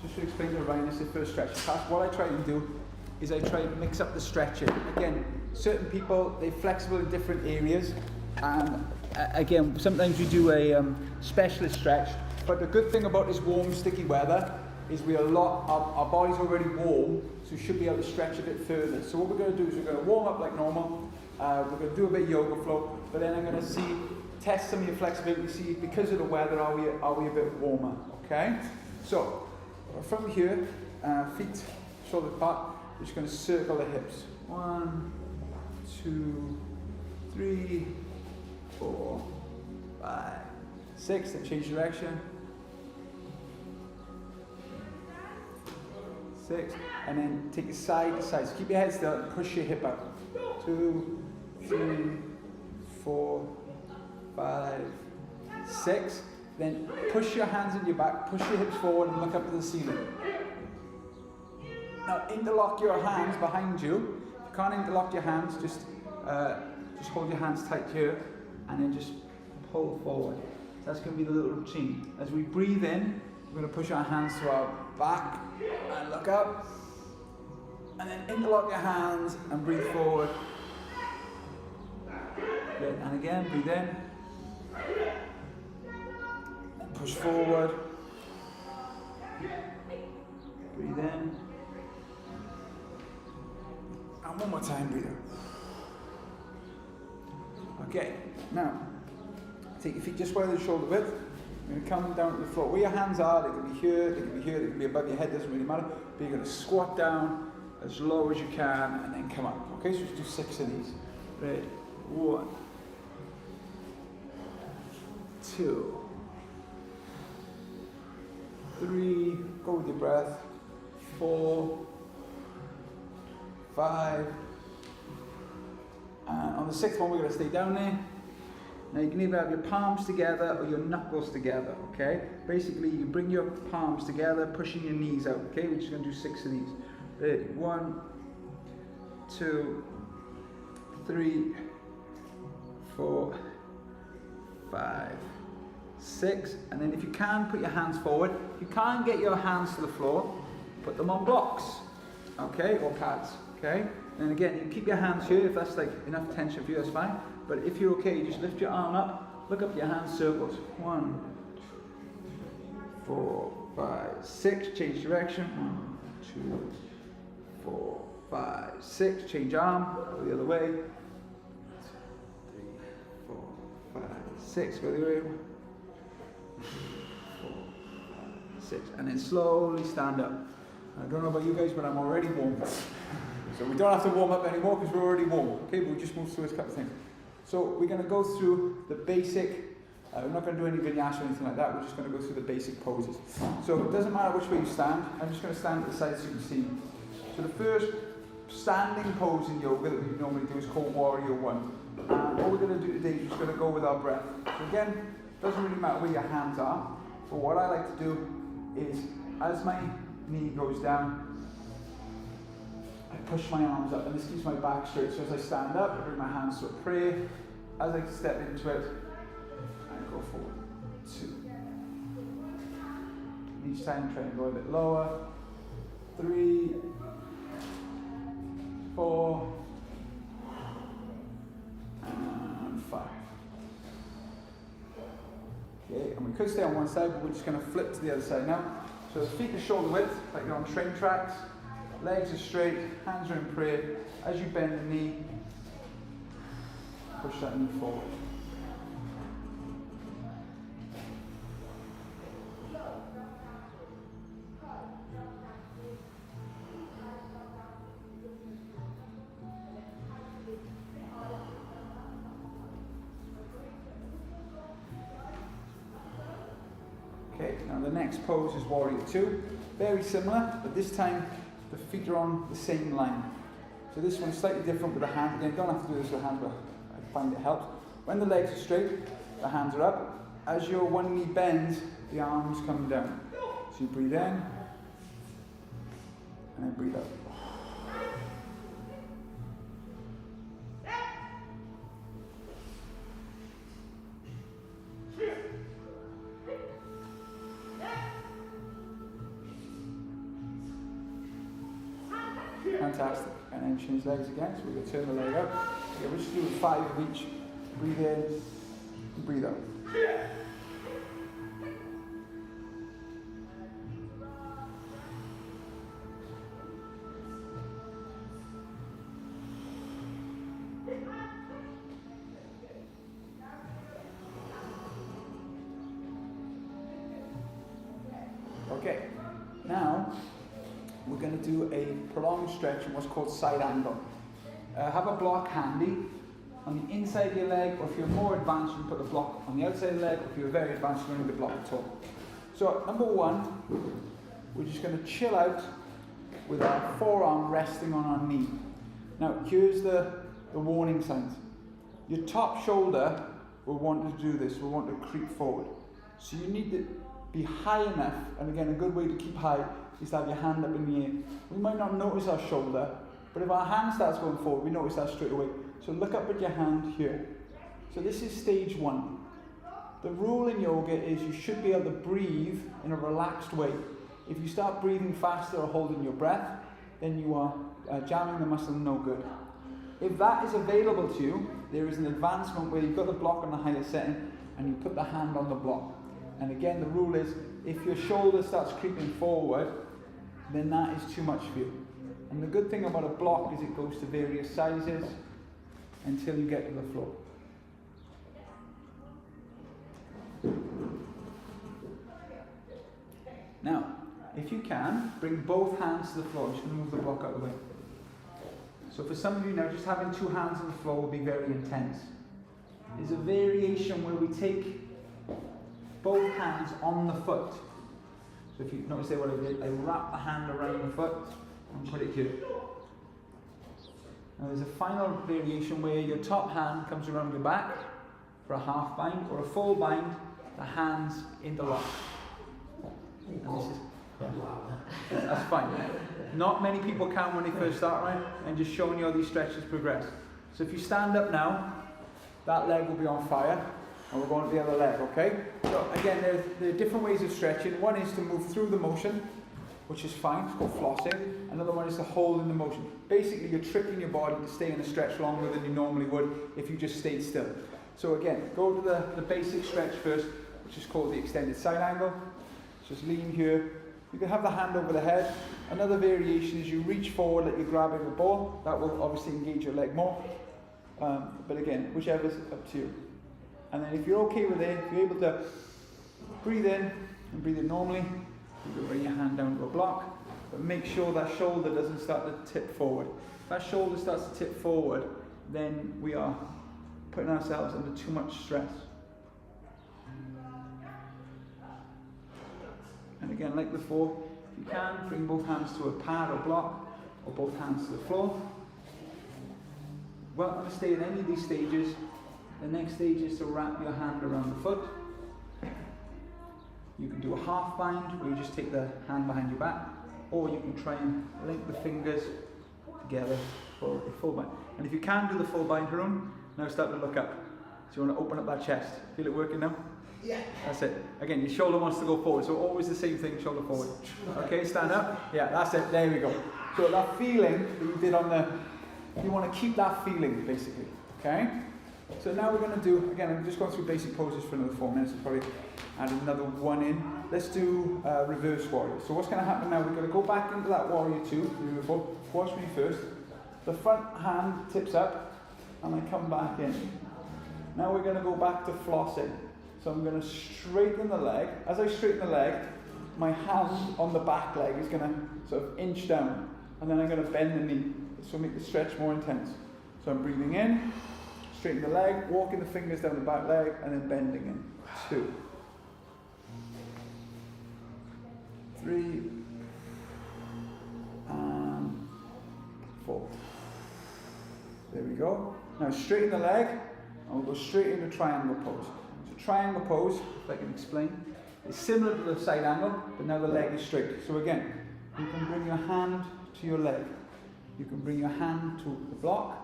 just to explain to Ryan, this is the first stretch. What I try and do is I try and mix up the stretching. Again, certain people, they're flexible in different areas, and again, sometimes you do a specialist stretch, but the good thing about this warm, sticky weather is our body's already warm, so we should be able to stretch a bit further. So what we're going to do is we're going to warm up like normal, we're going to do a bit of yoga flow, but then I'm going to test some of your flexibility, see because of the weather, are we a bit warmer, okay? So, from here, feet shoulder apart, we're just going to circle the hips. 1, 2, 3, 4, 5, 6, then change direction. 6, and then take it side to side. So keep your head still and push your hip up. 2, 3, 4, 5, 6. Then push your hands into your back, push your hips forward and look up to the ceiling. Now interlock your hands behind you. If you can't interlock your hands, just hold your hands tight here and then just pull forward. So that's going to be the little routine. As we breathe in, we're going to push our hands to our back and look up. And then interlock your hands and breathe forward. Good. And again, breathe in. And push forward. Breathe in. And one more time, breathe out. Okay, now take your feet just where the shoulder width. You're going to come down to the floor. Where your hands are, they can be here, they can be here, they can be above your head, doesn't really matter. But you're going to squat down as low as you can and then come up. Okay, so just do 6 of these. Ready? 1, 2, 3, go with your breath. 4, 5, and on the 6th one we're going to stay down there. Now you can either have your palms together or your knuckles together, okay? Basically you can bring your palms together, pushing your knees out, okay? We're just going to do 6 of these. Ready? 1, 2, 3, 4, 5, 6, and then if you can, put your hands forward. If you can't get your hands to the floor, put them on blocks, okay, or pads, okay? And again, you keep your hands here, if that's like enough tension for you, that's fine. But if you're okay, you just lift your arm up, look up your hands, circles. 1, 4, 5, 6, change direction. 1, 2, 4, 5, 6, change arm, go the other way. 2, 3, 4, 5, 6, go the other way. 4, 5, 6, and then slowly stand up. I don't know about you guys, but I'm already warm. So we don't have to warm up anymore because we're already warm. Okay, we'll just move through a couple of things. So we're going to go through the basic, we're not going to do any vinyasa or anything like that, we're just going to go through the basic poses. So it doesn't matter which way you stand, I'm just going to stand at the side so you can see. So the first standing pose in yoga that we normally do is called Warrior 1. And what we're going to do today is just going to go with our breath. So again, it doesn't really matter where your hands are, but what I like to do is, as my knee goes down, I push my arms up, and this keeps my back straight. So as I stand up, I bring my hands to a prayer. As I step into it, I go forward. 2. Each time try and go a bit lower. 3, 4, and 5. Okay, and we could stay on one side, but we're just going to flip to the other side now. So the feet are shoulder width, like you're on train tracks. Legs are straight, hands are in prayer. As you bend the knee, push that knee forward. Okay, now the next pose is Warrior 2. Very similar, but this time the feet are on the same line. So this one's slightly different with the hands. Again, you don't have to do this with the hands, but I find it helps. When the legs are straight, the hands are up. As your one knee bends, the arms come down. So you breathe in, and then breathe out. Fantastic. And then change legs again. So we're going to turn the leg out. Okay, we'll just do 5 of each. Breathe in, breathe out. Okay, now we're going to do a prolonged stretch in what's called side angle. Have a block handy on the inside of your leg, or if you're more advanced, you can put the block on the outside of the leg, or if you're very advanced, you don't need the block at all. So, number 1, we're just going to chill out with our forearm resting on our knee. Now, here's the warning signs. Your top shoulder will want to do this, will want to creep forward. So you need to be high enough, and again, a good way to keep high is to have your hand up in the air. We might not notice our shoulder, but if our hand starts going forward, we notice that straight away. So look up at your hand here. So this is stage 1. The rule in yoga is you should be able to breathe in a relaxed way. If you start breathing faster or holding your breath, then you are jamming the muscle no good. If that is available to you, there is an advancement where you've got the block on the highest setting and you put the hand on the block. And again, the rule is if your shoulder starts creeping forward, then that is too much for you. And the good thing about a block is it goes to various sizes until you get to the floor. Now, if you can, bring both hands to the floor. I'm just going to move the block out of the way. So for some of you now, just having 2 hands on the floor will be very intense. There's a variation where we take both hands on the foot. So if you notice there what I did, I wrap the hand around the foot and put it here. Now there's a final variation where your top hand comes around your back for a half bind, or a full bind, the hands interlock. And this is, that's fine. Not many people can when they first start, right? And just showing you how these stretches progress. So if you stand up now, that leg will be on fire, and we're going to the other leg, okay? So again, there are different ways of stretching. One is to move through the motion, which is fine, it's called flossing. Another one is to hold in the motion. Basically, you're tricking your body to stay in a stretch longer than you normally would if you just stayed still. So again, go to the basic stretch first, which is called the extended side angle. Just lean here. You can have the hand over the head. Another variation is you reach forward like you're grabbing the ball. That will obviously engage your leg more. But again, whichever's up to you. And then if you're okay with it, if you're able to breathe in and breathe in normally, you can bring your hand down to a block, but make sure that shoulder doesn't start to tip forward. If that shoulder starts to tip forward, then we are putting ourselves under too much stress. And again, like before, if you can, bring both hands to a pad or block, or both hands to the floor. Welcome to stay in any of these stages. The next stage is to wrap your hand around the foot. You can do a half bind, where you just take the hand behind your back, or you can try and link the fingers together for a full bind. And if you can do the full bind, Harun, now start to look up. So you want to open up that chest. Feel it working now? Yeah. That's it. Again, your shoulder wants to go forward, so always the same thing, shoulder forward. Okay, stand up. Yeah, that's it. There we go. So that feeling that you did on the, you want to keep that feeling, basically. Okay? So now we're going to do, again, I'm just going through basic poses for another 4 minutes. I'll probably add another one in. Let's do reverse warrior. So what's going to happen now, we're going to go back into that warrior 2. Watch me first. The front hand tips up, and I come back in. Now we're going to go back to flossing. So I'm going to straighten the leg. As I straighten the leg, my hand on the back leg is going to sort of inch down, and then I'm going to bend the knee. This will make the stretch more intense. So I'm breathing in, straighten the leg, walking the fingers down the back leg, and then bending in. 2, 3, and 4. There we go. Now straighten the leg, and we'll go straight into triangle pose. So triangle pose, if I can explain, is similar to the side angle, but now the leg is straight. So again, you can bring your hand to your leg. You can bring your hand to the block,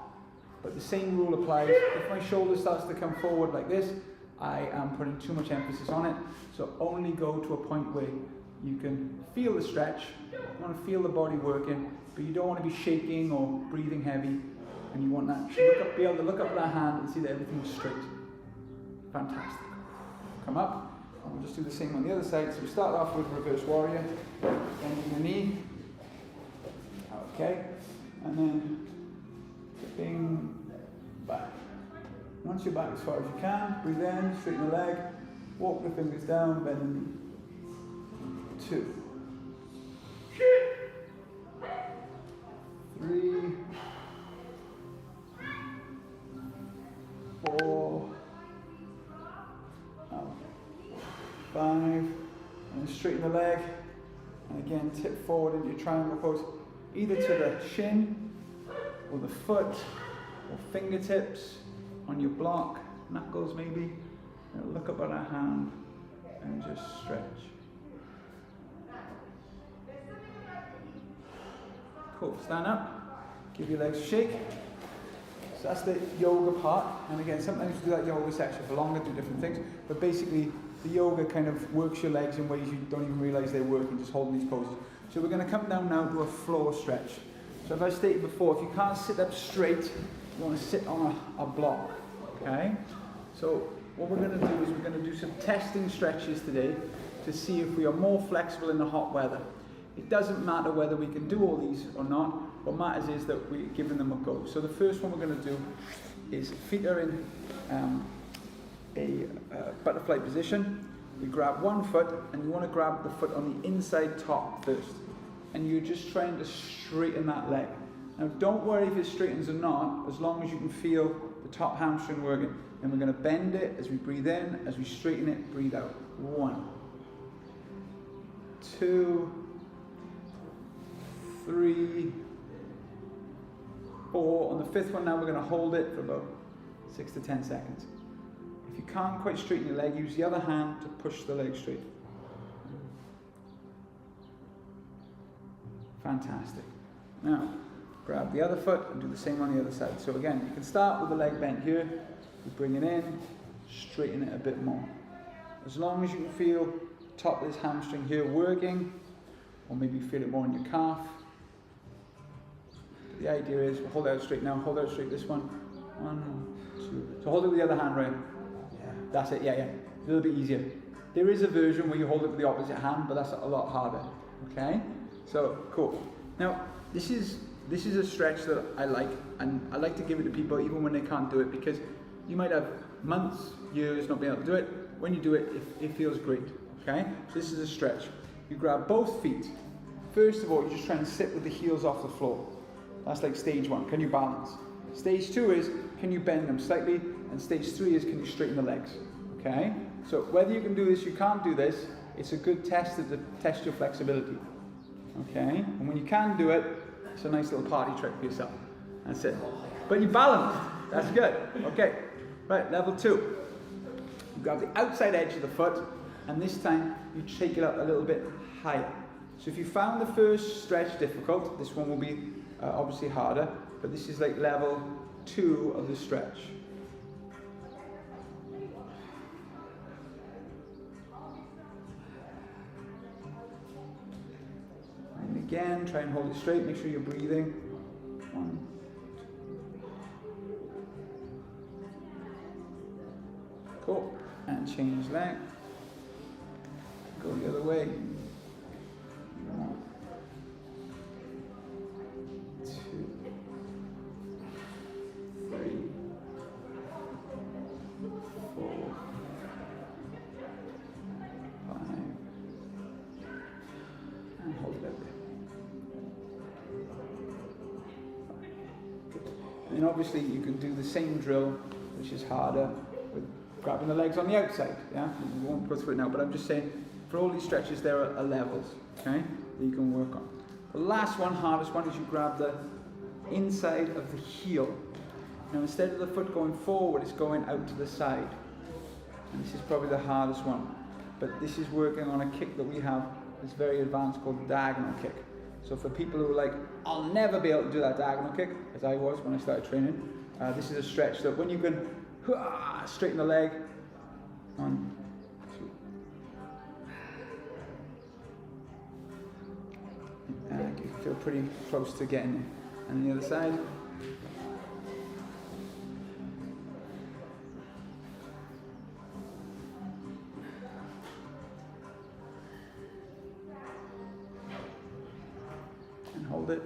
but the same rule applies. If my shoulder starts to come forward like this, I am putting too much emphasis on it. So only go to a point where you can feel the stretch, you want to feel the body working, but you don't want to be shaking or breathing heavy, and you want that, be able to look up at that hand and see that everything's straight. Fantastic. Come up, and we'll just do the same on the other side. So we start off with reverse warrior, bending the knee, okay, and then dipping back. Once you're back as far as you can, breathe in, straighten the leg, walk the fingers down, bend the knee. 2, 3, 4, 5, and then straighten the leg, and again tip forward into your triangle pose, either to the shin, or the foot, or fingertips, on your block, knuckles maybe, and look up at our hand, and just stretch. Cool, stand up, give your legs a shake. So that's the yoga part, and again, sometimes you do that yoga section for longer, do different things, but basically the yoga kind of works your legs in ways you don't even realize they're working, just holding these poses. So we're going to come down now to a floor stretch. So as I stated before, if you can't sit up straight, you want to sit on a block, okay? So what we're going to do is we're going to do some testing stretches today to see if we are more flexible in the hot weather. It doesn't matter whether we can do all these or not. What matters is that we're giving them a go. So the first one we're going to do is feet are in a butterfly position. We grab one foot, and you want to grab the foot on the inside top first. And you're just trying to straighten that leg. Now don't worry if it straightens or not, as long as you can feel the top hamstring working. And we're going to bend it as we breathe in, as we straighten it, breathe out. 1, 2, 3, 4. On the 5th one now we're going to hold it for about 6 to 10 seconds. If you can't quite straighten your leg, use the other hand to push the leg straight. Fantastic. Now, grab the other foot and do the same on the other side. So again, you can start with the leg bent here. You bring it in, straighten it a bit more. As long as you can feel the top of this hamstring here working, or maybe feel it more in your calf. The idea is, we'll hold it out straight now, hold it out straight this one. 1, 2. So hold it with the other hand, right? Yeah. That's it, yeah. A little bit easier. There is a version where you hold it with the opposite hand, but that's a lot harder, okay? So, cool. Now, this is a stretch that I like, and I like to give it to people even when they can't do it, because you might have months, years not being able to do it. When you do it, it feels great, okay? So this is a stretch. You grab both feet. First of all, you just try and sit with the heels off the floor. That's like stage 1, can you balance? Stage 2 is, can you bend them slightly? And stage 3 is, can you straighten the legs? Okay? So whether you can do this, you can't do this, it's a good test to test your flexibility. Okay? And when you can do it, it's a nice little party trick for yourself. That's it. But you balanced. That's good. Okay. Right, level 2. You grab the outside edge of the foot, and this time you take it up a little bit higher. So if you found the first stretch difficult, this one will be obviously harder, but this is like level 2 of the stretch. And again, try and hold it straight, make sure you're breathing. 1, 2. Cool. And change leg. Go the other way. 1, 2, 3, 4, 5, and hold it out there. And then obviously you can do the same drill, which is harder, with grabbing the legs on the outside. Yeah, we won't go through it now, but I'm just saying, for all these stretches, there are levels, okay, that you can work on. The last one, hardest one, is you grab the inside of the heel. Now instead of the foot going forward, it's going out to the side. And this is probably the hardest one. But this is working on a kick that we have that's very advanced called diagonal kick. So for people who are like, I'll never be able to do that diagonal kick, as I was when I started training, this is a stretch that when you can straighten the leg, 1, 2, feel pretty close to getting there. And the other side. And hold it.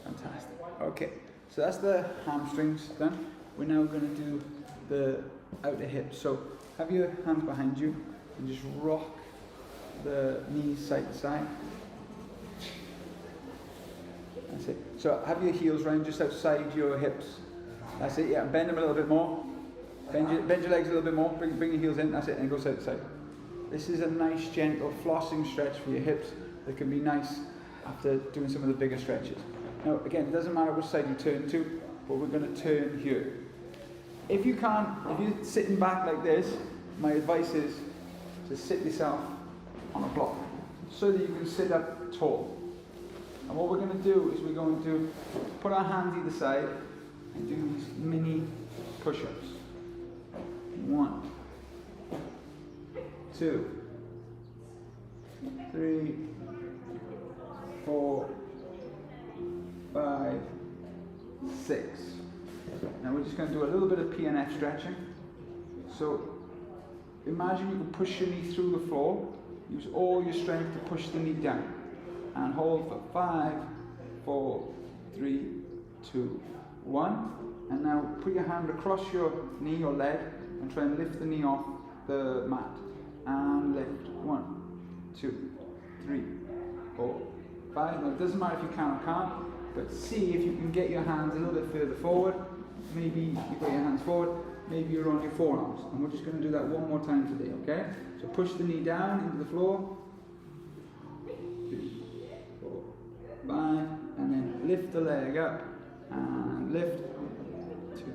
Fantastic. Okay, so that's the hamstrings done. We're now going to do the outer hips. So have your hands behind you and just rock the knees side to side. That's it. So have your heels round just outside your hips. That's it, yeah. Bend them a little bit more. Bend your legs a little bit more. Bring your heels in. That's it, and go side to side. This is a nice, gentle flossing stretch for your hips that can be nice after doing some of the bigger stretches. Now, again, it doesn't matter which side you turn to, but we're going to turn here. If you're sitting back like this, my advice is to sit yourself on a block so that you can sit up tall. And what we're going to do is we're going to put our hands either side and do these mini push-ups. 1, 2, 3, 4, 5, 6. Now we're just going to do a little bit of PNF stretching. So imagine you can push your knee through the floor. Use all your strength to push the knee down. And hold for 5, 4, 3, 2, 1. And now put your hand across your knee or leg and try and lift the knee off the mat. And lift. 1, 2, 3, 4, 5. Now it doesn't matter if you can or can't, but see if you can get your hands a little bit further forward. Maybe you got your hands forward, maybe you're on your forearms. And we're just going to do that one more time today, okay? So push the knee down into the floor. 3, 4, 5, and then lift the leg up and lift. 2,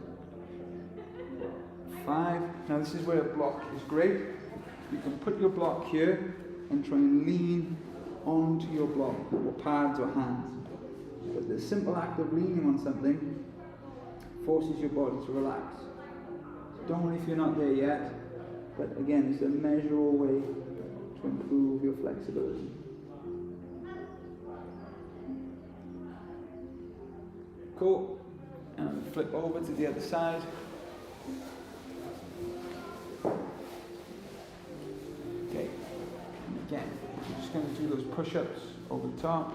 5. Now this is where a block is great. You can put your block here and try and lean onto your block, or pads or hands. But the simple act of leaning on something forces your body to relax. Don't worry if you're not there yet, but again, it's a measurable way to improve your flexibility. Cool. And flip over to the other side. Okay. And again, I'm just going to do those push-ups over the top.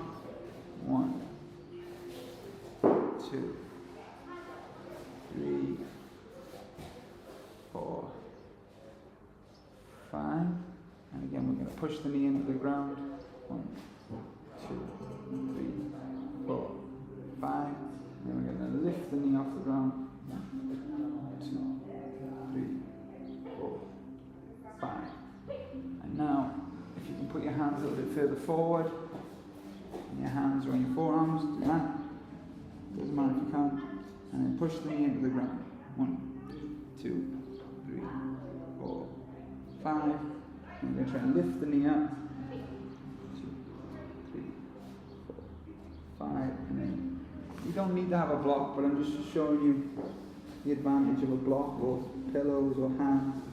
1, 2, 3, 4, 5. And again, we're going to push the knee into the ground. 1, 2, 3, 4, 5. And then we're going to lift the knee off the ground. 1, 2, 3, 4, 5. And now, if you can put your hands a little bit further forward, and your hands are on your forearms, do that. Doesn't matter if you can't. And then push the knee into the ground. 1, 2, 3, 4, 5. And you're going to try and lift the knee up. 2, 3, 4, 5. And then you don't need to have a block, but I'm just showing you the advantage of a block or pillows or hands.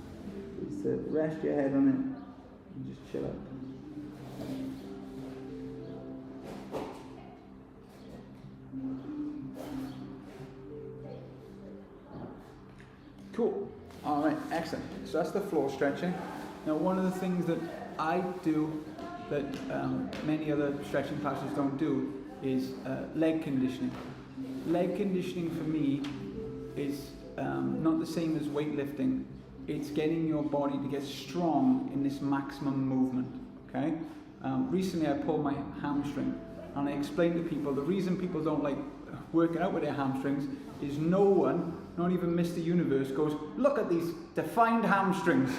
Is to rest your head on it and just chill out. Cool. All right, excellent. So that's the floor stretching. Now, one of the things that I do that many other stretching classes don't do is leg conditioning. Leg conditioning for me is not the same as weightlifting. It's getting your body to get strong in this maximum movement, okay? Recently I pulled my hamstring, and I explained to people the reason people don't like working out with their hamstrings is no one, not even Mr. Universe, goes, look at these defined hamstrings.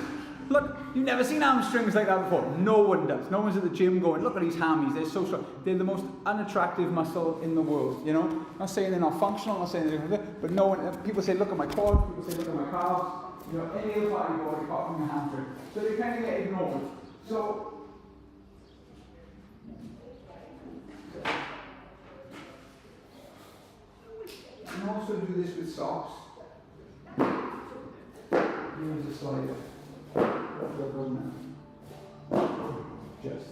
Look, you've never seen hamstrings like that before. No one does. No one's at the gym going, look at these hammies, they're so strong. They're the most unattractive muscle in the world, you know? I'm not saying they're not functional, I'm not saying they're, but no one, people say, look at my quads, people say, look at my calves, you know, any other body part apart from the hamstring. So they kind of get ignored. So, you can also do this with socks. Use a slider. Just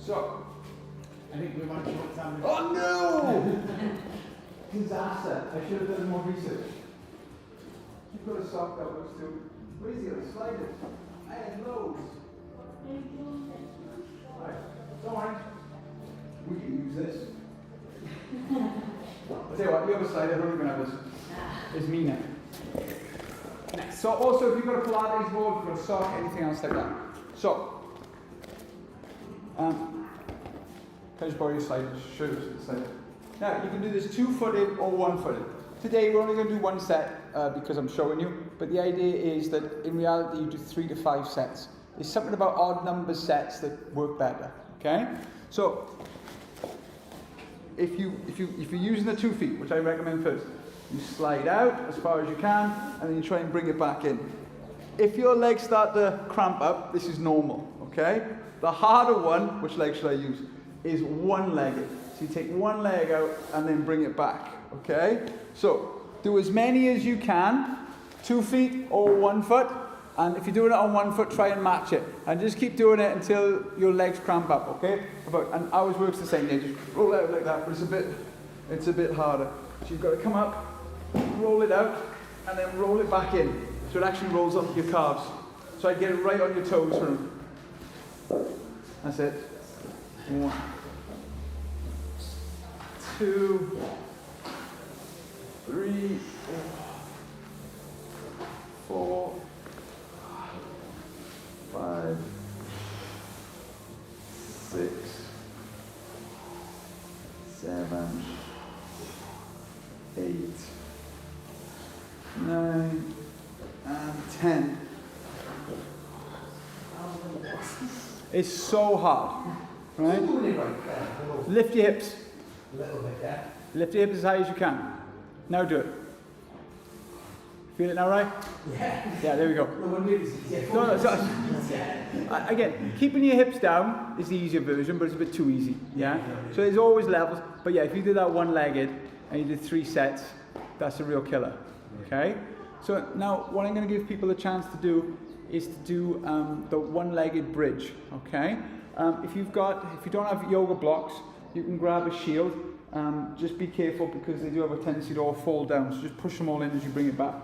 So, I think we might show what's happening. oh no! Disaster. I should have done more research. You've got a sock that works too. Where is it? Slide it. I had loads. Right. Don't worry. We can use this. I'll tell you what, the other side, everyone can have this. Is me now. Next. So also, if you've got a Pilates board, you've got a sock, anything else like that. So, can I just borrow your slide? Show you the slide. Now, you can do this 2-footed or 1-footed. Today, we're only going to do one set because I'm showing you, but the idea is that in reality, you do 3 to 5 sets. There's something about odd number sets that work better, okay? So, if you're using the 2 feet, which I recommend first, you slide out as far as you can, and then you try and bring it back in. If your legs start to cramp up, this is normal, okay? The harder one, which leg should I use, is one-legged. So you take one leg out and then bring it back, okay? So, do as many as you can, 2 feet or 1 foot, and if you're doing it on 1 foot, try and match it. And just keep doing it until your legs cramp up, okay? And ours works the same, yeah, just roll out like that, but it's a bit harder. So you've got to come up, roll it out, and then roll it back in. So it actually rolls up your calves. So I get it right on your toes for them. That's it. 1, 2, 3, 4, 5, 6, 7, 8, 9, and 10. It's so hard, right? Lift your hips. A little bit, yeah. Lift your hips as high as you can. Now do it. Feel it now, right? Yeah. Yeah, there we go. Again, keeping your hips down is the easier version, but it's a bit too easy, yeah? So there's always levels, but yeah, if you do that one-legged and you did 3 sets, that's a real killer, okay? So now what I'm going to give people a chance to do is to do the one-legged bridge, okay? If you don't have yoga blocks, you can grab a shield. Just be careful because they do have a tendency to all fall down, so just push them all in as you bring it back.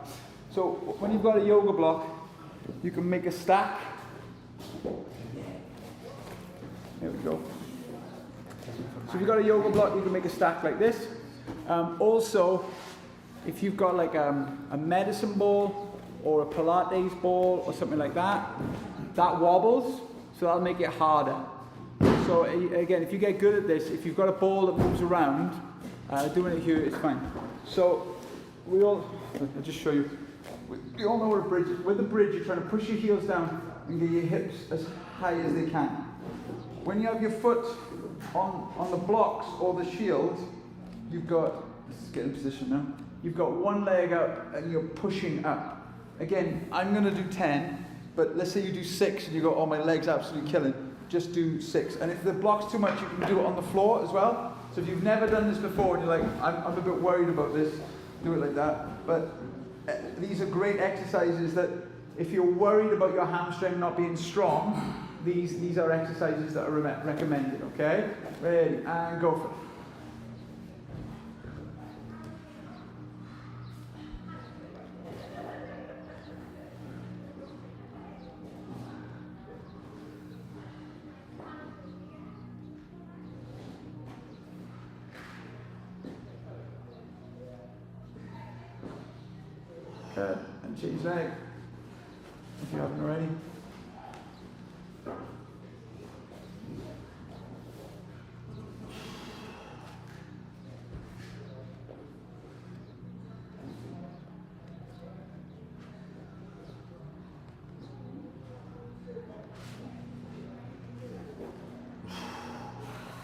So when you've got a yoga block, you can make a stack. There we go. So if you've got a yoga block, you can make a stack like this. Also, if you've got like a medicine ball or a Pilates ball or something like that, that wobbles, so that'll make it harder. So again, if you get good at this, if you've got a ball that moves around, doing it here is fine. So I'll just show you. We all know what a bridge is. With the bridge, you're trying to push your heels down and get your hips as high as they can. When you have your foot on the blocks or the shield, you've got, let's get in position now, you've got one leg up and you're pushing up. Again, I'm going to do 10, but let's say you do 6 and you go, oh, my leg's absolutely killing. Just do 6. And if the block's too much, you can do it on the floor as well. So if you've never done this before and you're like, I'm a bit worried about this, do it like that. But these are great exercises that if you're worried about your hamstring not being strong, these are exercises that are recommended, okay? Ready, and go for it. And change leg, if you haven't already.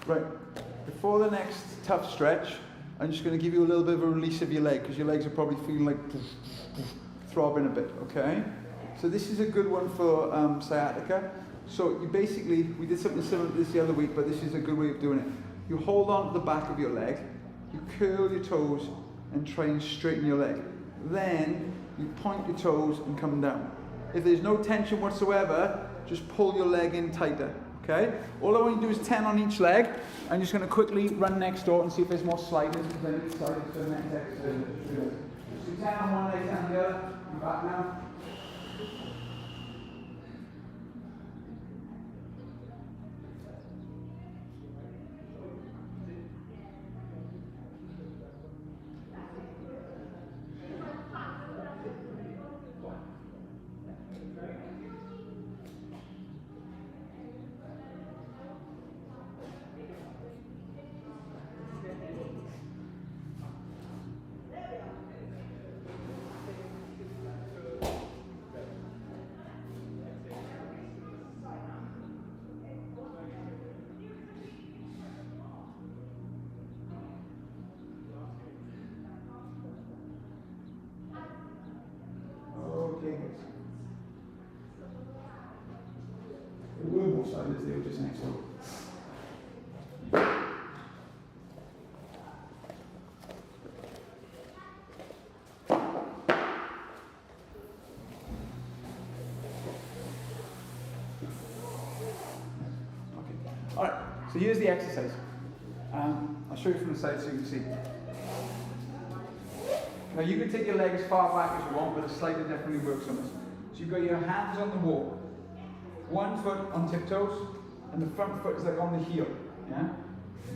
Right, before the next tough stretch, I'm just going to give you a little bit of a release of your leg because your legs are probably feeling like throbbing a bit, okay? So this is a good one for sciatica. So you basically, we did something similar to this the other week, but this is a good way of doing it. You hold on to the back of your leg, you curl your toes and try and straighten your leg. Then you point your toes and come down. If there's no tension whatsoever, just pull your leg in tighter, Okay? All I want you to do is 10 on each leg. I'm just going to quickly run next door and see if there's more sliders, because I need sliders for the next exercise. So 10 on one leg, 10 on the other. I'm back now. Okay, guys. There were more sliders, they were just next door. Alright, so here's the exercise. I'll show you from the side so you can see. Now you can take your leg as far back as you want, but the slider definitely works on this. So you've got your hands on the wall, one foot on tiptoes, and the front foot is like on the heel. Yeah?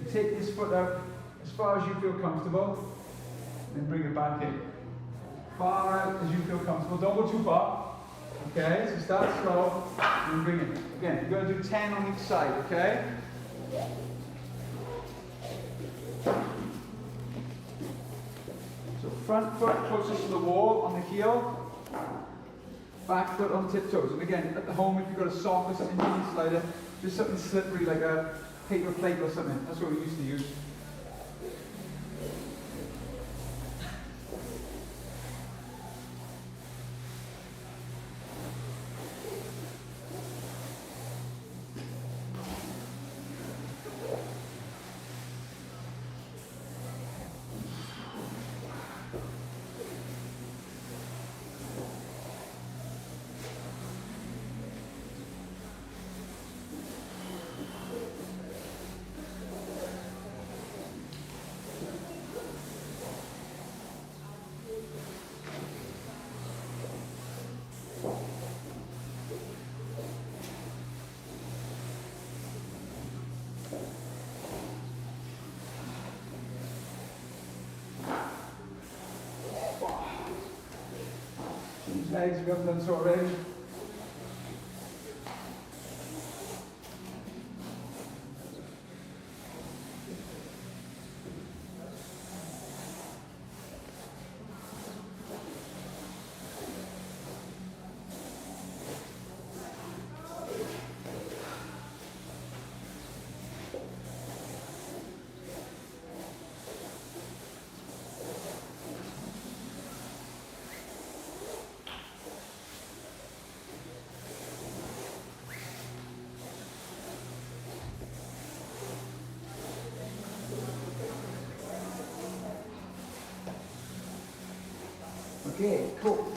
You take this foot out as far as you feel comfortable, then bring it back in. Far out as you feel comfortable, don't go too far. Okay, so start slow, and bring it. Again, you're going to do 10 on each side, okay? So front foot closest to the wall on the heel, back foot on tiptoes. And again, at the home, if you've got a sock or something, mini slider, just something slippery like a paper plate or something. That's what we used to use. Legs, we haven't done so already. Okay, cool.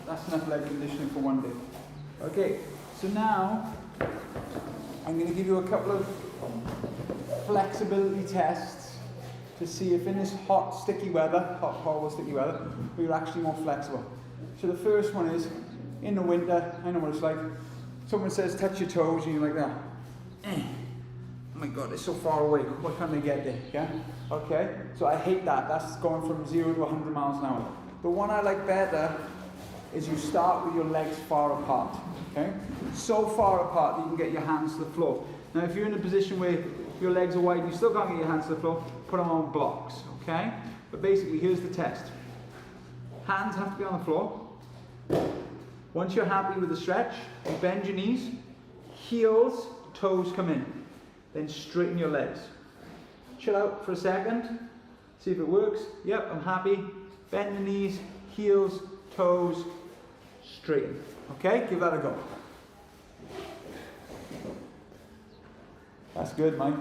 That's enough leg conditioning for one day. Okay, so now I'm going to give you a couple of flexibility tests to see if in this hot, sticky weather, hot, horrible, sticky weather, you're actually more flexible. So the first one is, in the winter, I know what it's like, someone says touch your toes and you're like that. Oh my God, it's so far away, why can't they get there? Yeah? Okay, so I hate that. That's going from 0 to 100 miles an hour. The one I like better is you start with your legs far apart, okay? So far apart that you can get your hands to the floor. Now if you're in a position where your legs are wide and you still can't get your hands to the floor, put them on blocks, okay? But basically, here's the test. Hands have to be on the floor. Once you're happy with the stretch, you bend your knees, heels, toes come in. Then straighten your legs. Chill out for a second, see if it works. Yep, I'm happy. Bend the knees, heels, toes, straighten. Okay, give that a go. That's good, Mike.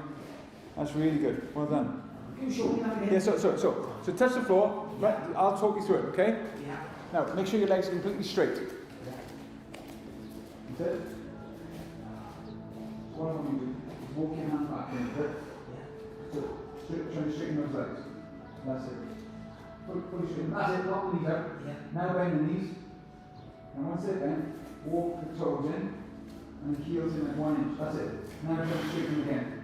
That's really good. Well done. Yeah, so touch the floor. Right, I'll talk you through it, okay? Yeah. Now, make sure your legs are completely straight. That's it. what I want you to do is walk your hand back in, right? So, try to straighten those legs. That's it. Fully straighten. That's it, lock the knees out. Now bend the knees. And once they're bent, walk the toes in, and the heels in at 1 inch. That's it. Now try to straighten again.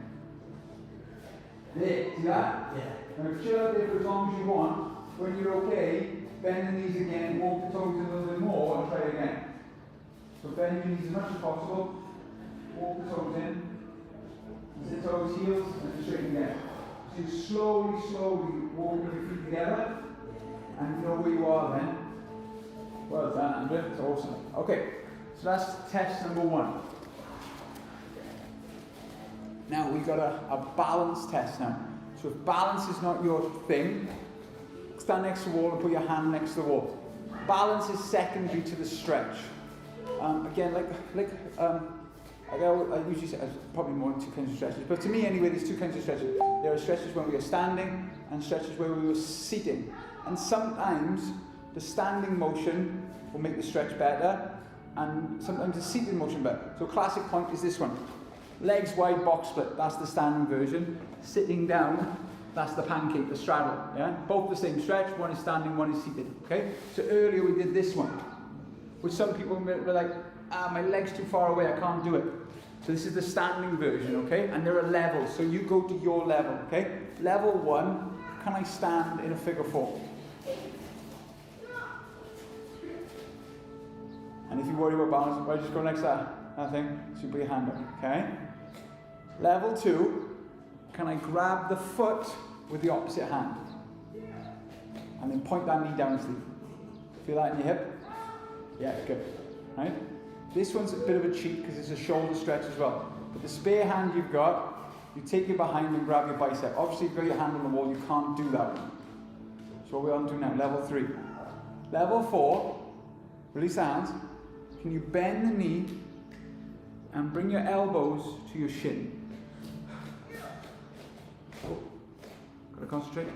There, see that? Now chill out there for as long as you want. When you're okay, bend the knees again, walk the toes in a little bit more, and try again. So bend your knees as much as possible, walk the toes in, the toes, heels, and then straighten again. So you slowly walk your feet together, and you know where you are then. Well done, Andrew, it's awesome. Okay, so that's test number 1. Now we've got a balance test now. So if balance is not your thing, stand next to the wall and put your hand next to the wall. Balance is secondary to the stretch. Again, I usually say probably more than 2 kinds of stretches, but to me anyway, there's 2 kinds of stretches. There are stretches when we are standing and stretches where we are sitting. And sometimes the standing motion will make the stretch better, and sometimes the seated motion better. So classic point is this one. Legs wide, box split, that's the standing version. Sitting down, that's the pancake, the straddle. Yeah? Both the same stretch, one is standing, one is seated. Okay? So earlier we did this one, which some people were like, my leg's too far away, I can't do it. So this is the standing version, okay? And there are levels, so you go to your level, okay? Level 1, can I stand in a figure 4? And if you worry about balance, well, just go next to that thing, so you put your hand up, okay? Level 2, can I grab the foot with the opposite hand? And then point that knee down, sleep. Feel that in your hip? Yeah, good. Right? This one's a bit of a cheat because it's a shoulder stretch as well. But the spare hand you've got, you take your behind and grab your bicep. Obviously, if you've got your hand on the wall, you can't do that one. So what we're on to now, level 3. Level 4, release the hands. Can you bend the knee and bring your elbows to your shin? Oh, gotta concentrate.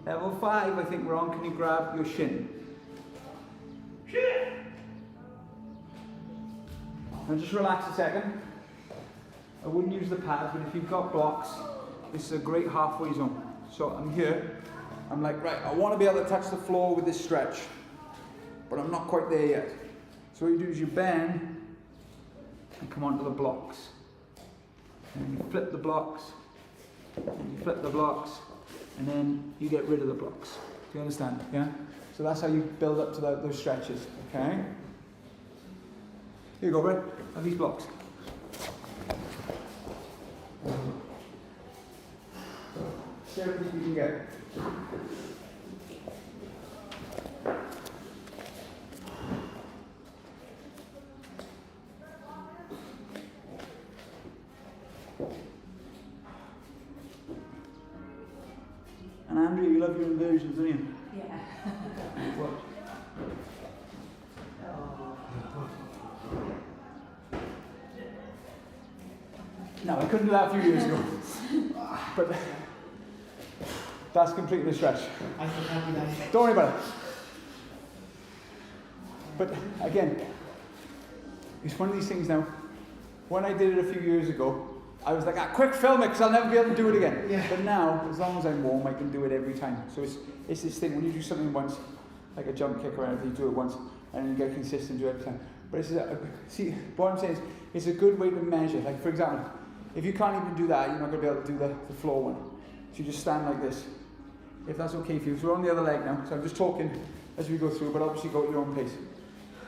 Level 5, I think we're on. Can you grab your shin? Now just relax a second. I wouldn't use the pads, but if you've got blocks, this is a great halfway zone. So I'm here. I'm like, right, I want to be able to touch the floor with this stretch, but I'm not quite there yet. So what you do is you bend and come onto the blocks. And you flip the blocks, and you flip the blocks, and then you get rid of the blocks. Do you understand? Yeah? So that's how you build up to those stretches, okay? Here you go, Red. Have these blocks. See everything you can get. And Andrea, you love your inversions, don't you? Yeah. What? No, I couldn't do that a few years ago. But that's completely the stretch. I think I'll be nice. Don't worry about it. But again, it's one of these things now. When I did it a few years ago, I was like, quick film it because I'll never be able to do it again. Yeah. But now, as long as I'm warm, I can do it every time. So it's this thing, when you do something once, like a jump kick or anything, you do it once, and you get consistent, do it every time. But see, what I'm saying is, it's a good way to measure. Like, for example, if you can't even do that, you're not going to be able to do the floor one. So you just stand like this. If that's okay for you. So we're on the other leg now. So I'm just talking as we go through, but obviously go at your own pace.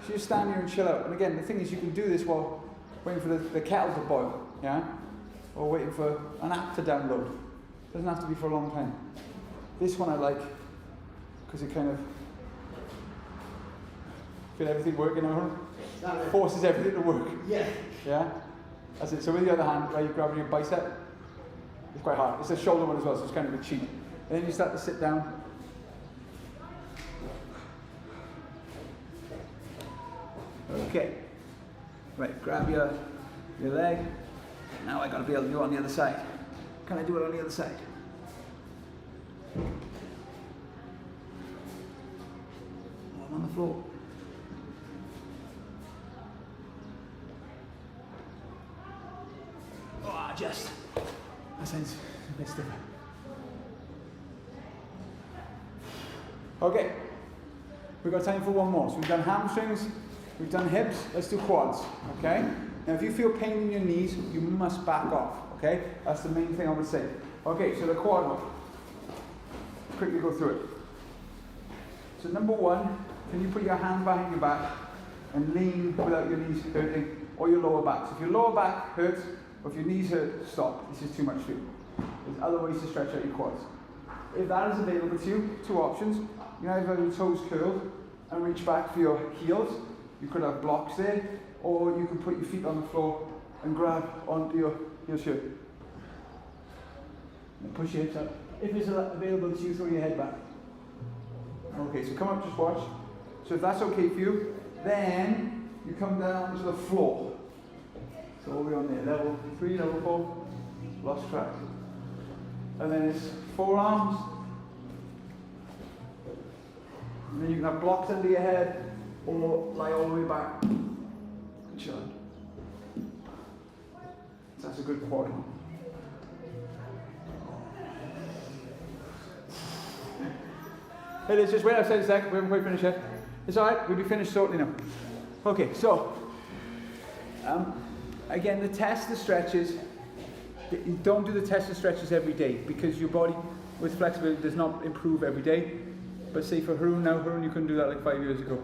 So you stand here and chill out. And again, the thing is, you can do this while waiting for the kettle to boil, yeah? Or waiting for an app to download. It doesn't have to be for a long time. This one I like, because it kind of feel everything working out. Forces everything to work. Yeah. Yeah? That's it. So with the other hand, right, you're grabbing your bicep. It's quite hard. It's a shoulder one as well, so it's kind of a cheat. And then you start to sit down. Okay. Right, grab your leg. Now I got to be able to do it on the other side. Can I do it on the other side? I'm on the floor. adjust. That sounds a bit stiffer. Okay, we've got time for one more. So we've done hamstrings, we've done hips, let's do quads, okay? Now if you feel pain in your knees, you must back off, okay? That's the main thing I would say. Okay, so the quad one. Quickly go through it. So number one, can you put your hand behind your back and lean without your knees hurting or your lower back? So if your lower back hurts or if your knees hurt, stop. This is too much for you. There's other ways to stretch out your quads. If that is available to you, two options. You can either have your toes curled and reach back for your heels. You could have blocks there, or you could put your feet on the floor and grab onto your shirt. And push your hips up. If it's available to you, throw your head back. Okay, so come up, just watch. So if that's okay for you, then you come down to the floor. So all the way on there, level 3, level 4, lost track. And then it's forearms. And then you can have blocks under your head, or lie all the way back and chill. So that's a good quad. Hey, let's just wait outside a sec. We haven't quite finished yet. It's alright, we'll be finished shortly now. Okay, so again, the test of stretches. You don't do the test of stretches every day because your body with flexibility does not improve every day. But say for Haroon now, Haroon, you couldn't do that like 5 years ago.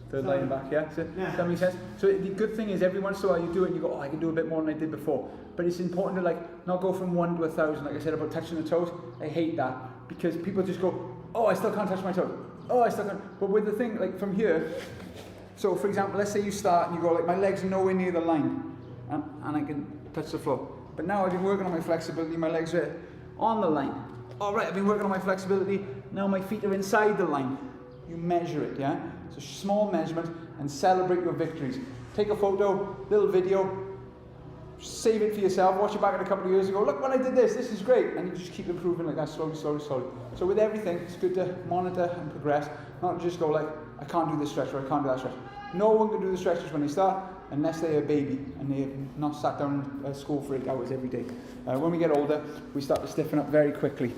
Third line and back, yeah? So, Yeah. does that make sense? So the good thing is every once in a while you do it and you go, oh, I can do a bit more than I did before. But it's important to like not go from 1 to 1,000, like I said about touching the toes. I hate that because people just go, oh, I still can't touch my toes. Oh, I still can't. But with the thing, like from here, so for example, let's say you start and you go like, my legs are nowhere near the line and I can touch the floor. But now I've been working on my flexibility, my legs are on the line. All right, I've been working on my flexibility, now my feet are inside the line. You measure it, yeah? So small measurement and celebrate your victories. Take a photo, little video, save it for yourself, watch it back in a couple of years ago, look when I did this is great. And you just keep improving like that slowly, slowly, slowly. So with everything, it's good to monitor and progress, not just go like, I can't do this stretch or I can't do that stretch. No one can do the stretches when they start, unless they're a baby and they have not sat down in school for 8 hours every day. When we get older, we start to stiffen up very quickly.